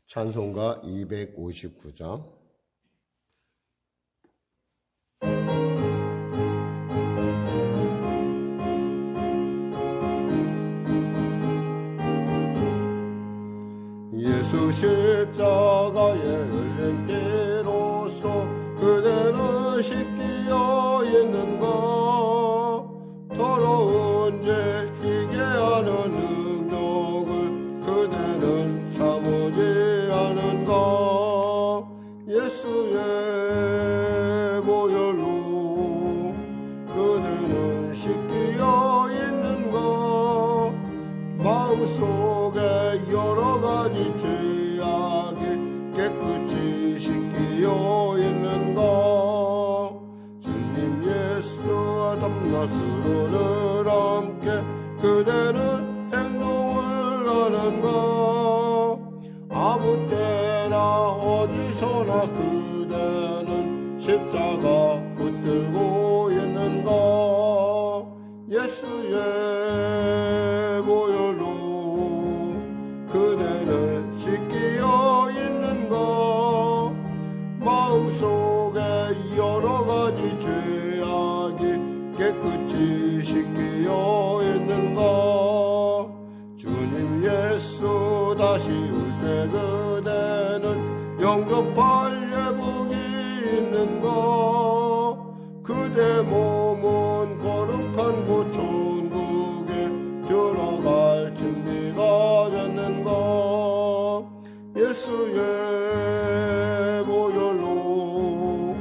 찬송가 259장. 예수 십자가에 흘린 피로써 그대는 씻기어 있는가. 더러운 죄 이게 하는 능력을 그대는 참으지 않은가. 예수의 보혈로 그대는 씻기어 있는가. 마음속에 여러 가지 죄악이 깨끗이 씻기어 있는가. 주님 예수 담나스로를 함께 그대는 행동을 하는가. 아무 때나 어디서나 그대는 십자가 붙들고 있는가. 예수의 보혈로 그대는 씻기어 있는가. 마음속에 여러 가지 죄악이 깨끗이 씻기어 있는가. 주님 예수 다시 올 때 그대는 영접할 예복이 있는가. 그대 몸은 거룩한 곳 천국에 들어갈 준비가 됐는가. 예수의 보혈로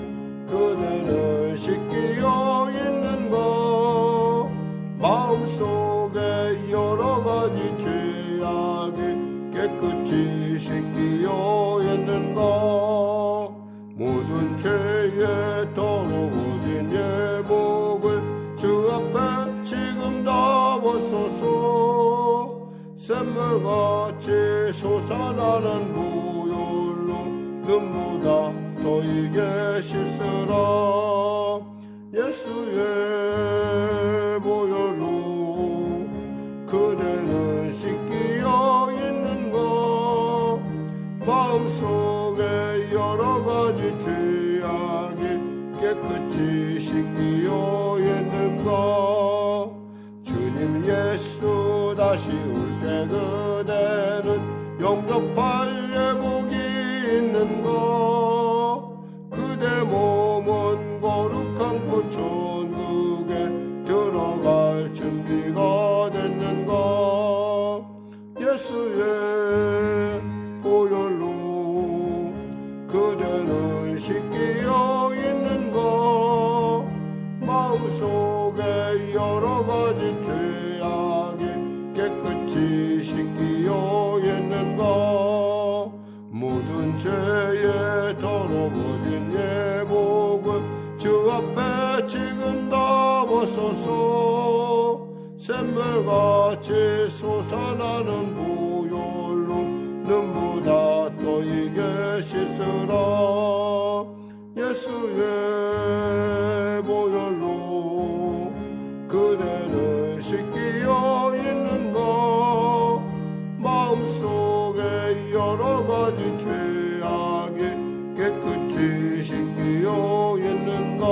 그대는 씻기어 있는가. 마음속에 여러 가지 죄악이 깨끗이 씻기어 있는가. 모든 죄에 더러워진 예복을 주 앞에 지금 다 벗소서. 샘물같이 솟아나는 보혈로 눈보다 더이게 씻으라. 예수의 보혈로 그대는 씻기어 있는가. 마음속에 여러 가지 죄악이 깨끗이 씻기어 있는가. 주님 예수 다시 올 때 그대는 영접할 예복이 있는가. 그대 몸은 거룩한 곳 천국에 들어갈 준비가 됐는가. 예수의 보혈로 그대는 씻기어 있는가. 마음속에 여러 가지 죄악이 깨끗이 씻기어 있는가. 모든 죄에 더러워진 예복을 주 앞에 지금 다 벗소서. 샘물같이 솟아나는 보혈로 눈보다 더이게 씻으라. 예수의 보혈로 그대는 씻기어 있는가. 마음속에 여러 가지 죄악이 깨끗이 씻기어 있는가.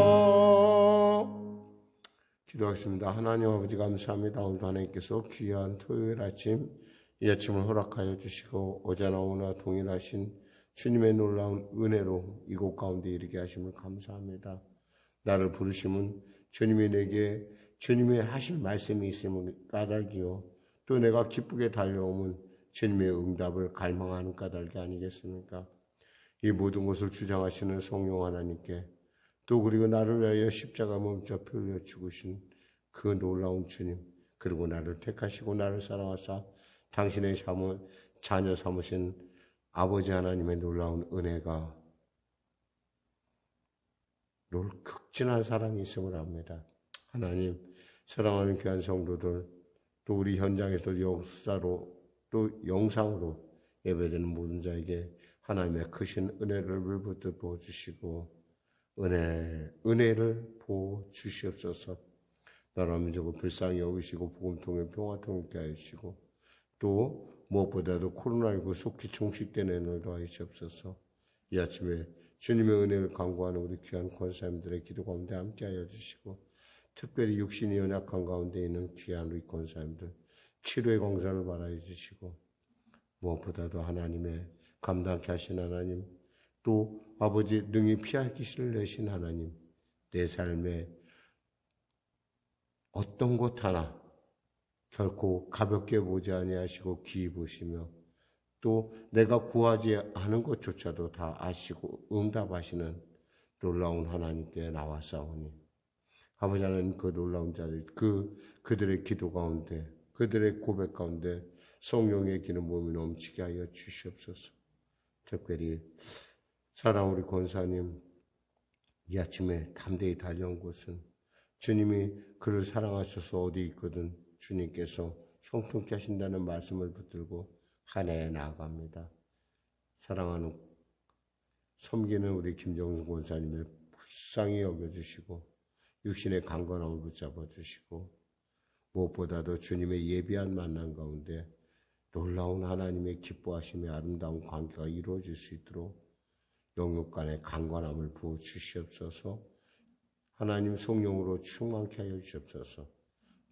기도하겠습니다. 하나님 아버지 감사합니다. 오늘도 하나님께서 귀한 토요일 아침 이 아침을 허락하여 주시고 어제나 오나 동일하신 주님의 놀라운 은혜로 이곳 가운데 이르게 하심을 감사합니다. 나를 부르심은 주님이 내게 주님의 하실 말씀이 있음을 까닭이요 또 내가 기쁘게 달려오면 주님의 응답을 갈망하는 까닭이 아니겠습니까? 이 모든 것을 주장하시는 성령 하나님께 또 그리고 나를 위하여 십자가 몸잡혀 흘려 죽으신 그 놀라운 주님, 그리고 나를 택하시고 나를 사랑하사 당신의 자녀 삼으신 아버지 하나님의 놀라운 은혜가 극진한 사랑이 있음을 압니다. 하나님, 사랑하는 귀한 성도들, 또 우리 현장에서 역사로 또 영상으로 예배되는 모든 자에게 하나님의 크신 은혜를 물붓듯 부어주시고 은혜를 부어주시옵소서. 나라 민족을 불쌍히 여기시고 복음 통해 평화 통일케 하시고 또 무엇보다도 코로나19 속히 종식되는 은혜로 하시옵소서. 이 아침에 주님의 은혜를 간구하는 우리 귀한 권사님들의 기도 가운데 함께하여 주시고, 특별히 육신이 연약한 가운데 있는 귀한 우리 권사님들 치료의 광선을 바라해 주시고, 무엇보다도 하나님의 감당케 하신 하나님, 또 아버지 능히 피할 기실을 내신 하나님, 내 삶에 어떤 것 하나 결코 가볍게 보지 아니하시고 귀히 보시며, 또 내가 구하지 않은 것조차도 다 아시고 응답하시는 놀라운 하나님께 나와싸우니, 아버지 하나님, 그 놀라운 자들, 그들의 기도 가운데, 그들의 고백 가운데 성령의 기름 부음이 넘치게 하여 주시옵소서. 특별히 사랑 우리 권사님, 이 아침에 담대히 달려온 곳은 주님이 그를 사랑하셔서 어디 있거든 주님께서 형통케 하신다는 말씀을 붙들고 한 해에 나아갑니다. 사랑하는 섬기는 우리 김정순 권사님을 불쌍히 여겨주시고 육신의 강건함을 붙잡아 주시고, 무엇보다도 주님의 예비한 만남 가운데 놀라운 하나님의 기뻐하심의 아름다운 관계가 이루어질 수 있도록 영육 간의 강건함을 부어 주시옵소서. 하나님 성령으로 충만케 하여 주시옵소서.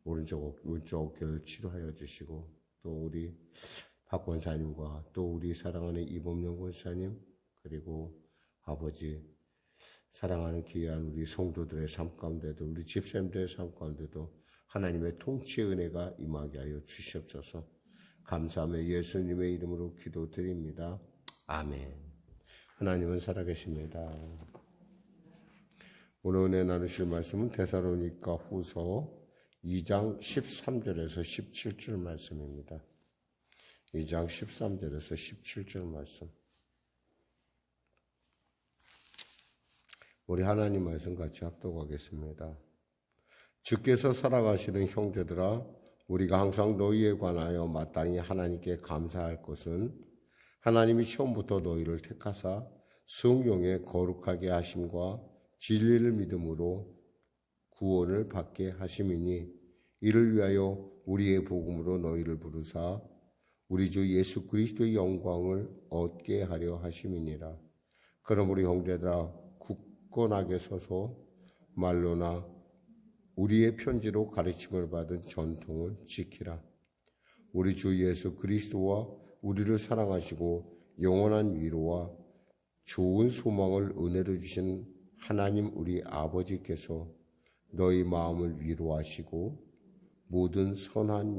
오른쪽 어깨를 치료하여 주시고, 또 우리 박 권사님과 또 우리 사랑하는 이범용 권사님, 그리고 아버지 사랑하는 귀한 우리 성도들의 삶 가운데도, 우리 집사님들의 삶 가운데도 하나님의 통치의 은혜가 임하게 하여 주시옵소서. 감사하며 예수님의 이름으로 기도드립니다. 아멘. 하나님은 살아계십니다. 오늘 은혜 나누실 말씀은 데살로니가 후서 2장 13절에서 17절 말씀입니다. 2장 13절에서 17절 말씀. 우리 하나님 말씀 같이 합독하겠습니다. 주께서 사랑하시는 형제들아, 우리가 항상 너희에 관하여 마땅히 하나님께 감사할 것은 하나님이 처음부터 너희를 택하사 성령의 거룩하게 하심과 진리를 믿음으로 구원을 받게 하심이니, 이를 위하여 우리의 복음으로 너희를 부르사 우리 주 예수 그리스도의 영광을 얻게 하려 하심이니라. 그러므로 형제들아, 굳건하게 서서 말로나 우리의 편지로 가르침을 받은 전통을 지키라. 우리 주 예수 그리스도와 우리를 사랑하시고 영원한 위로와 좋은 소망을 은혜로 주신 하나님 우리 아버지께서 너희 마음을 위로하시고 모든 선한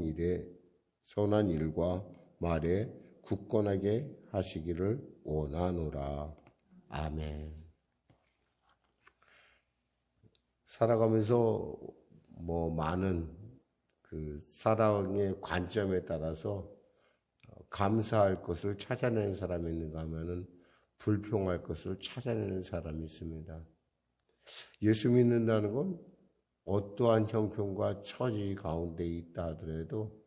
일과 말에 굳건하게 하시기를 원하노라. 아멘. 살아가면서 많은 그 사랑의 관점에 따라서 감사할 것을 찾아내는 사람이 있는가 하면은 불평할 것을 찾아내는 사람이 있습니다. 예수 믿는다는 건 어떠한 형편과 처지 가운데 있다 하더라도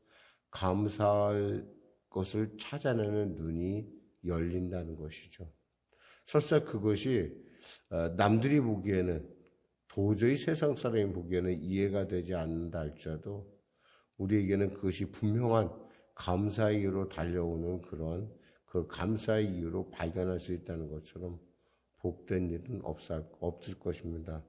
감사할 것을 찾아내는 눈이 열린다는 것이죠. 설사 그것이 남들이 보기에는, 도저히 세상 사람이 보기에는 이해가 되지 않는다 할지라도 우리에게는 그것이 분명한 감사의 이유로 달려오는 그런 그 감사의 이유로 발견할 수 있다는 것처럼 복된 일은 없을 것입니다.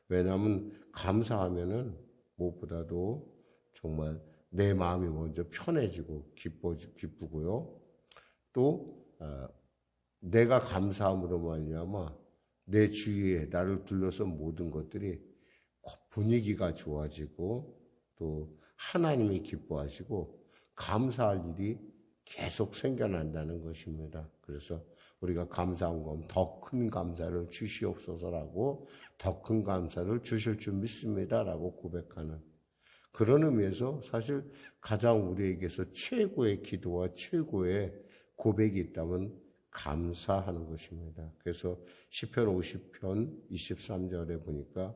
왜냐하면 감사하면은 무엇보다도 정말 내 마음이 먼저 편해지고 기쁘고요. 또 내가 감사함으로 말미암아 내 주위에 나를 둘러싼 모든 것들이 분위기가 좋아지고 또 하나님이 기뻐하시고 감사할 일이 계속 생겨난다는 것입니다. 그래서 우리가 감사한 건 더 큰 감사를 주시옵소서라고, 더 큰 감사를 주실 줄 믿습니다라고 고백하는 그런 의미에서 사실 가장 우리에게서 최고의 기도와 최고의 고백이 있다면 감사하는 것입니다. 그래서 시편 50편 23절에 보니까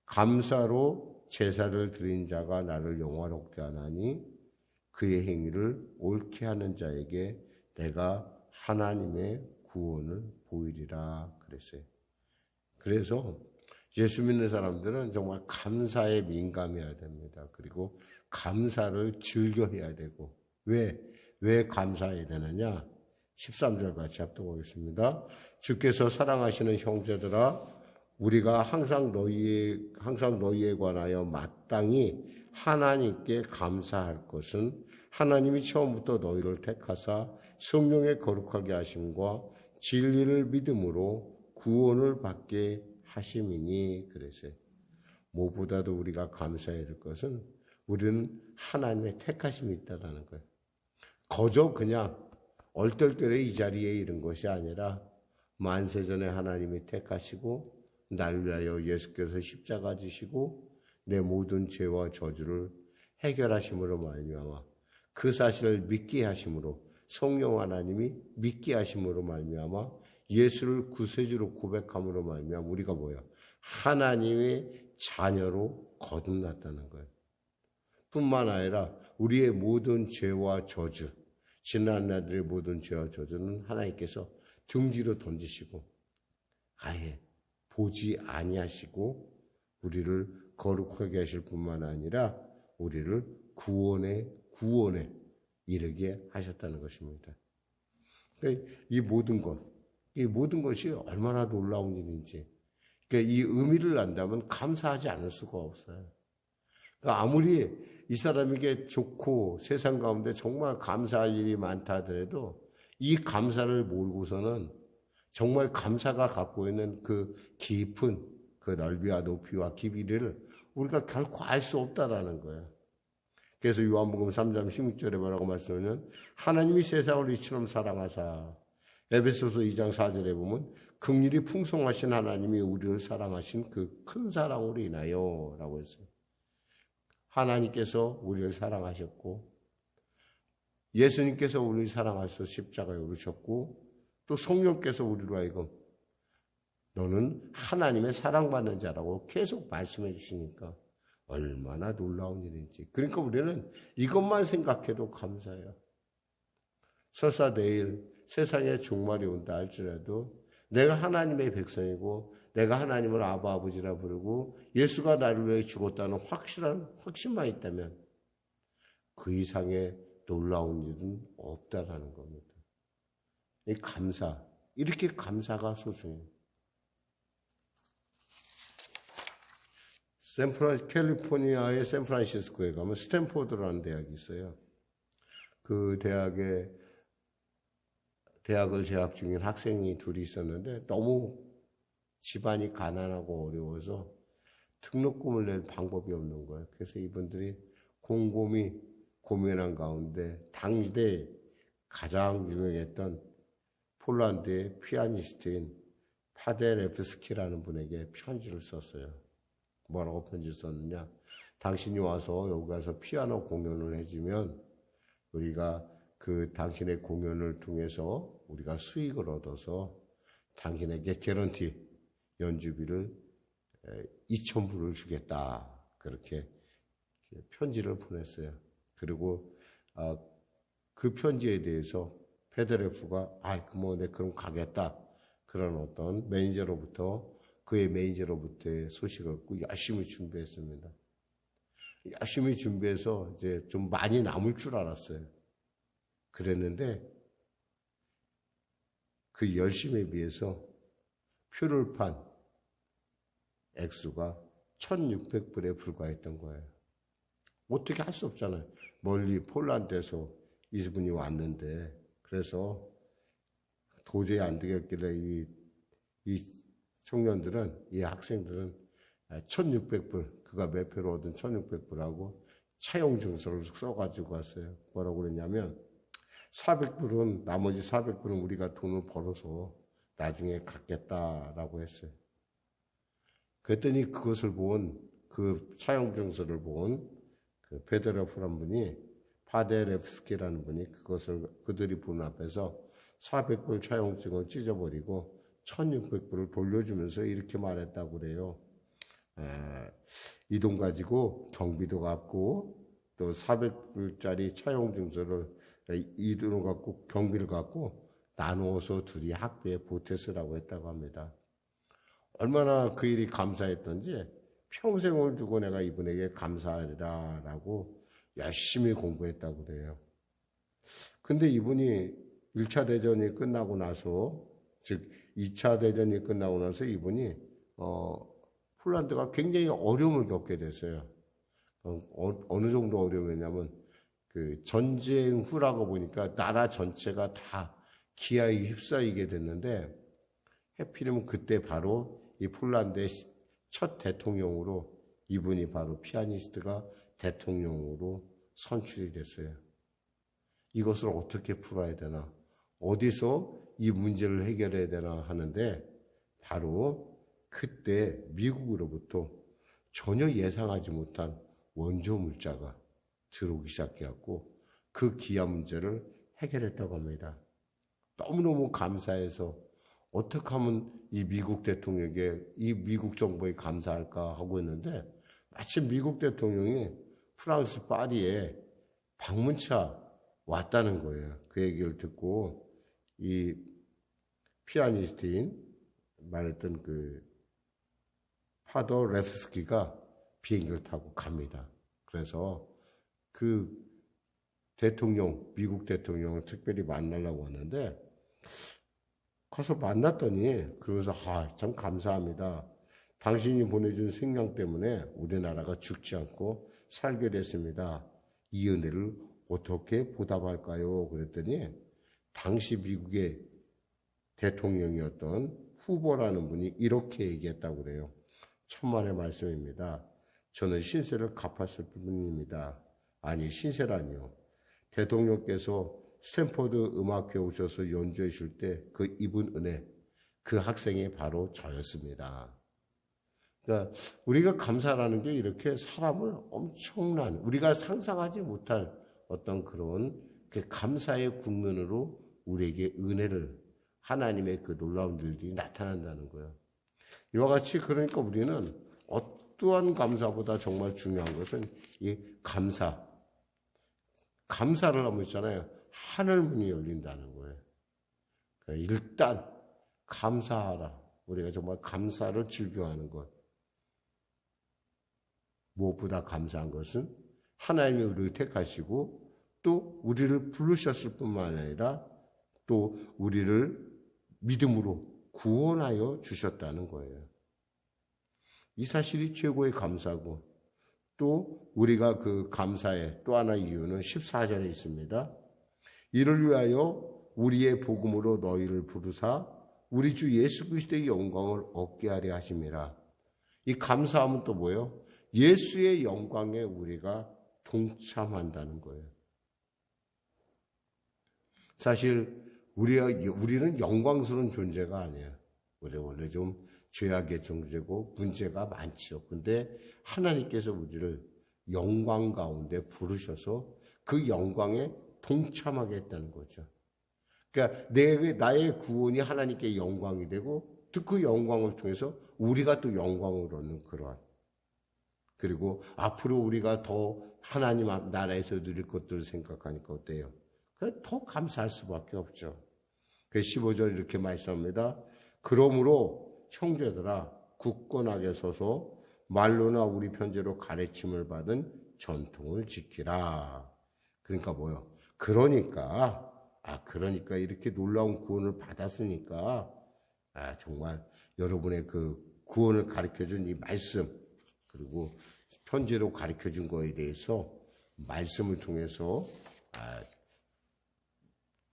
감사로 제사를 드린 자가 나를 영화롭게 하나니 그의 행위를 옳게 하는 자에게 내가 하나님의 구원을 보이리라 그랬어요. 그래서 예수 믿는 사람들은 정말 감사에 민감해야 됩니다. 그리고 감사를 즐겨해야 되고, 왜 감사해야 되느냐? 13절 같이 합독하겠습니다. 주께서 사랑하시는 형제들아, 우리가 항상 너희에 관하여 마땅히 하나님께 감사할 것은 하나님이 처음부터 너희를 택하사 성령의 거룩하게 하심과 진리를 믿음으로 구원을 받게 하심이니 그랬어요. 무엇보다도 우리가 감사해야 될 것은 우리는 하나님의 택하심이 있다는 거예요. 거저 그냥 얼떨결에 이 자리에 이른 것이 아니라 만세전에 하나님이 택하시고 날 위하여 예수께서 십자가 지시고 내 모든 죄와 저주를 해결하심으로 말미암아 그 사실을 믿게 하심으로 성령 하나님이 믿게 하심으로 말미암아 예수를 구세주로 고백함으로 말미암아 우리가 뭐예요? 하나님의 자녀로 거듭났다는 거예요. 뿐만 아니라 우리의 모든 죄와 저주, 지난 날들의 모든 죄와 저주는 하나님께서 등 뒤로 던지시고 아예 보지 아니하시고 우리를 거룩하게 하실 뿐만 아니라 우리를 구원에 이르게 하셨다는 것입니다. 그러니까 이 모든 것이 얼마나 놀라운 일인지, 그러니까 이 의미를 안다면 감사하지 않을 수가 없어요. 그러니까 아무리 이 사람에게 좋고 세상 가운데 정말 감사할 일이 많다 하더라도 이 감사를 모르고서는 정말 감사가 갖고 있는 그 깊은 그 넓이와 높이와 깊이를 우리가 결코 알 수 없다라는 거예요. 그래서 요한복음 3장 16절에 뭐라고 말씀하냐면 하나님이 세상을 이처럼 사랑하사, 에베소서 2장 4절에 보면 긍휼이 풍성하신 하나님이 우리를 사랑하신 그 큰 사랑으로 인하여 라고 했어요. 하나님께서 우리를 사랑하셨고 예수님께서 우리를 사랑하셔서 십자가에 오르셨고 또 성령께서 우리로 하여금 너는 하나님의 사랑받는 자라고 계속 말씀해 주시니까 얼마나 놀라운 일인지. 그러니까 우리는 이것만 생각해도 감사해요. 설사 내일 세상에 종말이 온다 할지라도 내가 하나님의 백성이고 내가 하나님을 아바 아버지라 부르고 예수가 나를 위해 죽었다는 확실한 확신만 있다면 그 이상의 놀라운 일은 없다라는 겁니다. 이 감사, 이렇게 감사가 소중해요. 캘리포니아의 샌프란시스코에 가면 스탠포드라는 대학이 있어요. 그 대학을 재학 중인 학생이 둘이 있었는데 너무 집안이 가난하고 어려워서 등록금을 낼 방법이 없는 거예요. 그래서 이분들이 곰곰이 고민한 가운데 당시대 가장 유명했던 폴란드의 피아니스트인 파데레프스키라는 분에게 편지를 썼어요. 뭐라고 편지를 썼느냐? 당신이 와서 여기 가서 피아노 공연을 해주면 우리가 그 당신의 공연을 통해서 우리가 수익을 얻어서 당신에게 개런티 연주비를 2,000불을 주겠다. 그렇게 편지를 보냈어요. 그리고 그 편지에 대해서 페데레프가 네 그럼 가겠다. 그런 어떤 그의 매니저로부터의 소식을 얻고 열심히 준비했습니다. 열심히 준비해서 이제 좀 많이 남을 줄 알았어요. 그랬는데 그 열심에 비해서 표를 판 액수가 1,600불에 불과했던 거예요. 어떻게 할 수 없잖아요. 멀리 폴란드에서 이분이 왔는데 그래서 도저히 안 되겠길래 이 청년들은, 이 학생들은 1,600불, 그가 매표로 얻은 1,600불하고 차용 증서를 써가지고 왔어요. 뭐라고 그랬냐면 400불은, 나머지 400불은 우리가 돈을 벌어서 나중에 갚겠다라고 했어요. 그랬더니 그것을 그 차용 증서를 본 그 페데레프란 분이, 파데레프스키라는 분이 그들이 보는 앞에서 400불 차용증을 찢어버리고 1,600불을 돌려주면서 이렇게 말했다고 그래요. 이 돈 가지고 경비도 갚고 또 400불짜리 차용증서를 이 돈을 갖고 경비를 갖고 나누어서 둘이 학비에 보태쓰라고 했다고 합니다. 얼마나 그 일이 감사했던지 평생을 두고 내가 이분에게 감사하리라 라고 열심히 공부했다고 그래요. 근데 이분이 1차 대전이 끝나고 나서, 즉 2차 대전이 끝나고 나서 이분이 폴란드가 굉장히 어려움을 겪게 됐어요. 어느 정도 어려움이냐면 그 전쟁 후라고 보니까 나라 전체가 다 기아에 휩싸이게 됐는데, 해필이면 그때 바로 이 폴란드의 첫 대통령으로 이분이 바로 피아니스트가 대통령으로 선출이 됐어요. 이것을 어떻게 풀어야 되나, 어디서 이 문제를 해결해야 되나 하는데, 바로 그때 미국으로부터 전혀 예상하지 못한 원조 물자가 들어오기 시작해갖고 그 기아 문제를 해결했다고 합니다. 너무너무 감사해서 어떻게 하면 이 미국 대통령에게, 이 미국 정부에 감사할까 하고 있는데, 마침 미국 대통령이 프랑스 파리에 방문차 왔다는 거예요. 그 얘기를 듣고 이 피아니스트인 말했던 그 파더 레프스키가 비행기를 타고 갑니다. 그래서 그 대통령, 미국 대통령을 특별히 만나려고 하는데, 가서 만났더니 그러면서 참 감사합니다. 당신이 보내준 생명 때문에 우리나라가 죽지 않고 살게 됐습니다. 이 은혜를 어떻게 보답할까요? 그랬더니 당시 미국의 대통령이었던 후보라는 분이 이렇게 얘기했다고 그래요. 천만의 말씀입니다. 저는 신세를 갚았을 뿐입니다. 아니, 신세라니요. 대통령께서 스탠포드 음악회에 오셔서 연주해 줄 때 그 입은 은혜, 그 학생이 바로 저였습니다. 그러니까 우리가 감사라는 게 이렇게 사람을 엄청난, 우리가 상상하지 못할 어떤 그런 그 감사의 국면으로 우리에게 은혜를, 하나님의 그 놀라운 일들이 나타난다는 거예요. 이와 같이 그러니까 우리는 어떠한 감사보다 정말 중요한 것은 이 감사를 하면 있잖아요. 하늘 문이 열린다는 거예요. 그러니까 일단 감사하라. 우리가 정말 감사를 즐겨하는 것. 무엇보다 감사한 것은 하나님이 우리를 택하시고 또 우리를 부르셨을 뿐만 아니라 또 우리를 믿음으로 구원하여 주셨다는 거예요. 이 사실이 최고의 감사고, 또 우리가 그 감사의 또 하나의 이유는 14절에 있습니다. 이를 위하여 우리의 복음으로 너희를 부르사 우리 주 예수 그리스도의 영광을 얻게 하려 하심이라. 이 감사함은 또 뭐예요? 예수의 영광에 우리가 동참한다는 거예요. 사실 우리는 영광스러운 존재가 아니에요. 우리 원래 좀 죄악의 존재고 문제가 많죠. 근데 하나님께서 우리를 영광 가운데 부르셔서 그 영광에 동참하게 했다는 거죠. 그러니까 나의 구원이 하나님께 영광이 되고 또 그 영광을 통해서 우리가 또 영광을 얻는 그러한, 그리고 앞으로 우리가 더 하나님 나라에서 누릴 것들을 생각하니까 어때요? 더 감사할 수밖에 없죠. 그 15절 이렇게 말씀합니다. 그러므로 형제들아 굳건하게 서서 말로나 우리 편지로 가르침을 받은 전통을 지키라. 그러니까 뭐요? 그러니까 이렇게 놀라운 구원을 받았으니까 정말 여러분의 그 구원을 가르쳐준 이 말씀, 그리고 편지로 가르쳐준 거에 대해서 말씀을 통해서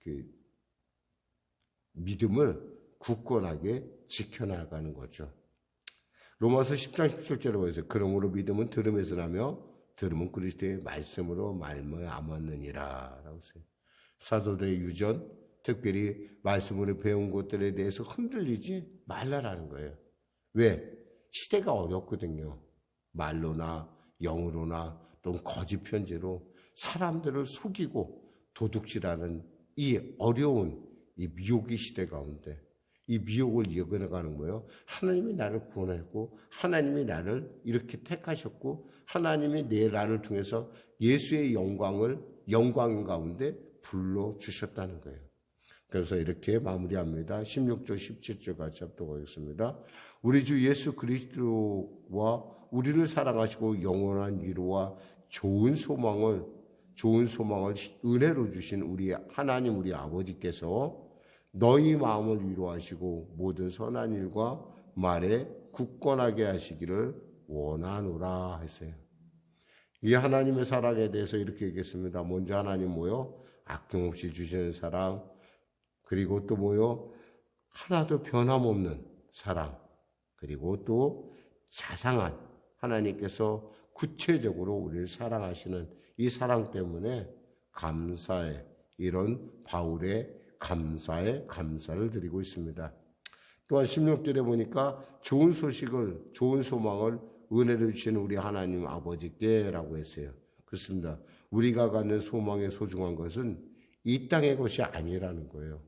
그 믿음을 굳건하게 지켜나가는 거죠. 로마서 10장 17절에 보세요. 그러므로 믿음은 들음에서 나며 들음은 그리스도의 말씀으로 말미암았느니라 라고 했어요. 사도들의 유전, 특별히 말씀으로 배운 것들에 대해서 흔들리지 말라라는 거예요. 왜? 시대가 어렵거든요. 말로나 영으로나 또는 거짓 편지로 사람들을 속이고 도둑질하는 이 어려운 이 미혹의 시대 가운데 이 미혹을 이겨나가는 거예요. 하나님이 나를 구원했고 하나님이 나를 이렇게 택하셨고 하나님이 나를 통해서 예수의 영광인 가운데 불러주셨다는 거예요. 그래서 이렇게 마무리합니다. 16절 17절 같이 합독하겠습니다. 우리 주 예수 그리스도와 우리를 사랑하시고 영원한 위로와 좋은 소망을 좋은 소망을 은혜로 주신 우리 하나님 우리 아버지께서 너희 마음을 위로하시고 모든 선한 일과 말에 굳건하게 하시기를 원하노라 했어요. 이 하나님의 사랑에 대해서 이렇게 얘기했습니다. 먼저 하나님 뭐요? 아낌없이 주시는 사랑, 그리고 또 뭐요? 하나도 변함없는 사랑, 그리고 또 자상한 하나님께서 구체적으로 우리를 사랑하시는 이 사랑 때문에 감사해, 이런 바울의 감사에 감사를 드리고 있습니다. 또한 16절에 보니까 좋은 소식을, 좋은 소망을 은혜를 주시는 우리 하나님 아버지께라고 했어요. 그렇습니다. 우리가 갖는 소망의 소중한 것은 이 땅의 것이 아니라는 거예요.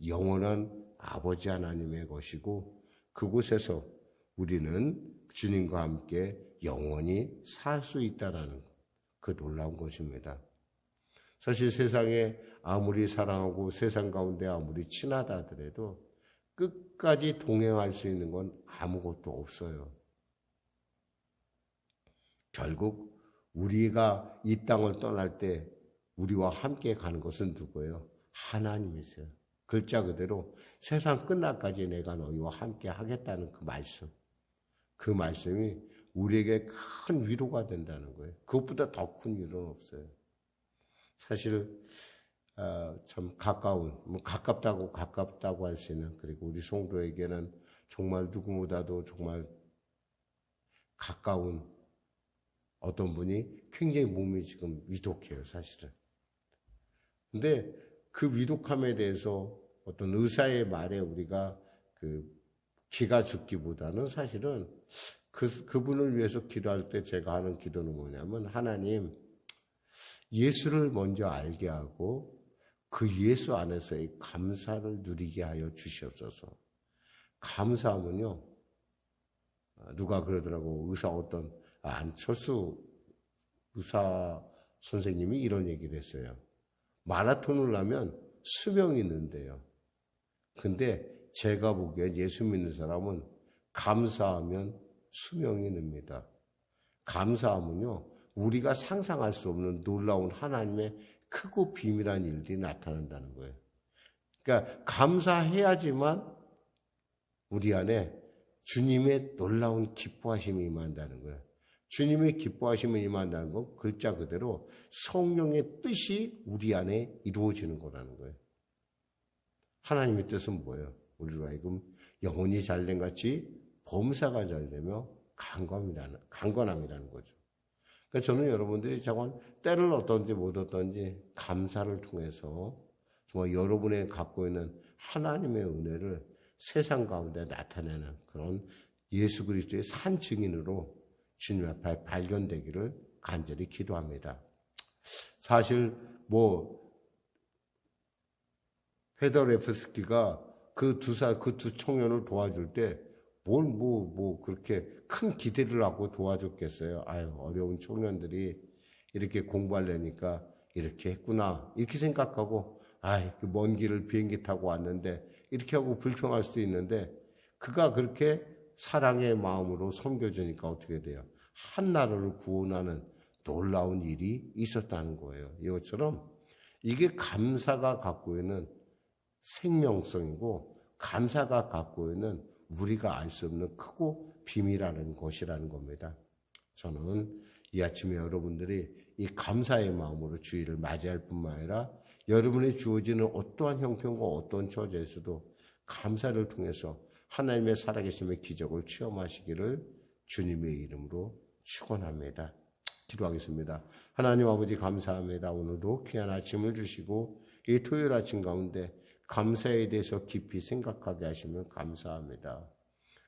영원한 아버지 하나님의 것이고 그곳에서 우리는 주님과 함께 영원히 살 수 있다는 그 놀라운 것입니다. 사실 세상에 아무리 사랑하고 세상 가운데 아무리 친하다 하더라도 끝까지 동행할 수 있는 건 아무것도 없어요. 결국 우리가 이 땅을 떠날 때 우리와 함께 가는 것은 누구예요? 하나님이세요. 글자 그대로 세상 끝날까지 내가 너희와 함께 하겠다는 그 말씀. 그 말씀이 우리에게 큰 위로가 된다는 거예요. 그것보다 더 큰 위로는 없어요. 사실 참 가깝다고 할 수 있는, 그리고 우리 성도에게는 정말 누구보다도 정말 가까운 어떤 분이 굉장히 몸이 지금 위독해요, 사실은. 근데 그 위독함에 대해서 어떤 의사의 말에 우리가 기가 죽기보다는 사실은 그분을 위해서 기도할 때 제가 하는 기도는 뭐냐면, 하나님, 예수를 먼저 알게 하고 그 예수 안에서의 감사를 누리게 하여 주시옵소서. 감사하면요, 누가 그러더라고, 안철수 의사 선생님이 이런 얘기를 했어요. 마라톤을 하면 수명이 있는데요. 근데 제가 보기엔 예수 믿는 사람은 감사하면 수명이 늡니다. 감사하면요, 우리가 상상할 수 없는 놀라운 하나님의 크고 비밀한 일들이 나타난다는 거예요. 그러니까 감사해야지만 우리 안에 주님의 놀라운 기뻐하심이 임한다는 거예요. 주님의 기뻐하심이 임한다는 건 글자 그대로 성령의 뜻이 우리 안에 이루어지는 거라는 거예요. 하나님의 뜻은 뭐예요? 우리로 하여금 영혼이 잘된 같이 범사가 잘되며 강건함이라는 거죠. 그러니까 저는 여러분들이 정말 때를 어떤지 못 어떤지 감사를 통해서 정말 여러분의 갖고 있는 하나님의 은혜를 세상 가운데 나타내는 그런 예수 그리스도의 산 증인으로 주님 앞에 발견되기를 간절히 기도합니다. 사실 페더레프스키가 그 두 청년을 도와줄 때 그렇게 큰 기대를 하고 도와줬겠어요. 어려운 청년들이 이렇게 공부하려니까 이렇게 했구나, 이렇게 생각하고, 그 먼 길을 비행기 타고 왔는데, 이렇게 하고 불평할 수도 있는데, 그가 그렇게 사랑의 마음으로 섬겨주니까 어떻게 돼요? 한 나라를 구원하는 놀라운 일이 있었다는 거예요. 이것처럼 이게 감사가 갖고 있는 생명성이고, 감사가 갖고 있는 우리가 알 수 없는 크고 비밀하는 것이라는 겁니다. 저는 이 아침에 여러분들이 이 감사의 마음으로 주일을 맞이할 뿐만 아니라 여러분의 주어지는 어떠한 형편과 어떤 처지에서도 감사를 통해서 하나님의 살아계심의 기적을 체험하시기를 주님의 이름으로 축원합니다. 기도하겠습니다. 하나님 아버지, 감사합니다. 오늘도 귀한 아침을 주시고 이 토요일 아침 가운데 감사에 대해서 깊이 생각하게 하시면 감사합니다.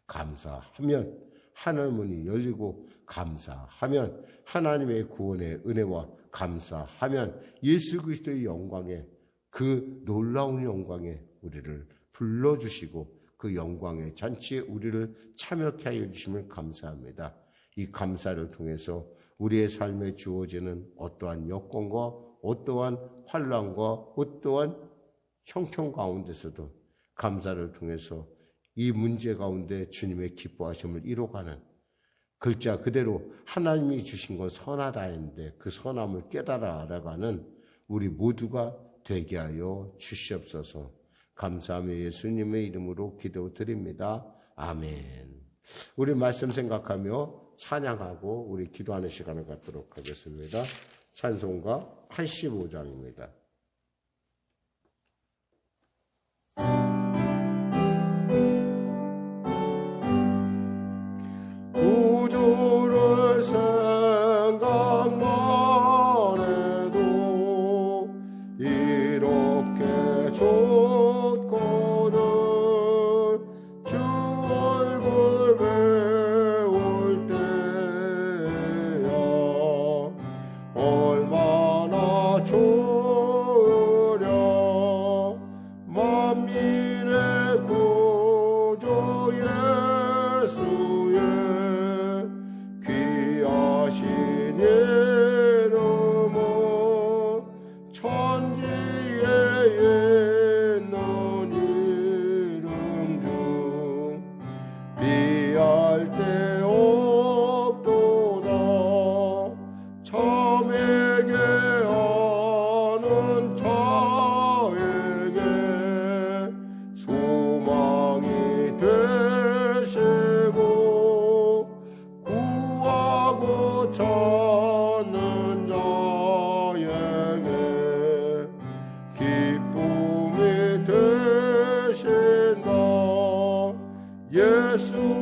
감사하면 하늘 문이 열리고, 감사하면 하나님의 구원의 은혜와, 감사하면 예수 그리스도의 영광에, 그 놀라운 영광에 우리를 불러주시고 그 영광의 잔치에 우리를 참여케 하여 주심을 감사합니다. 이 감사를 통해서 우리의 삶에 주어지는 어떠한 여건과 어떠한 환난과 어떠한 형편 가운데서도 감사를 통해서 이 문제 가운데 주님의 기뻐하심을 이뤄가는 글자 그대로 하나님이 주신 건 선하다 했는데 그 선함을 깨달아라고 하는 우리 모두가 되게 하여 주시옵소서. 감사하며 예수님의 이름으로 기도드립니다. 아멘. 우리 말씀 생각하며 찬양하고 우리 기도하는 시간을 갖도록 하겠습니다. 찬송가 85장입니다. 구주를 생각만 해도 이렇게 좋거든. 주 얼굴 배울 때야 얼마나 좋으랴. 만민의 구주 예수의 귀하신 이름은 천지에 있는 이름 중 비할 데 없도다. 참에게 아는 자에게 소망이 되시고 구하고 찾는 자에게 기쁨이 되신다. 예수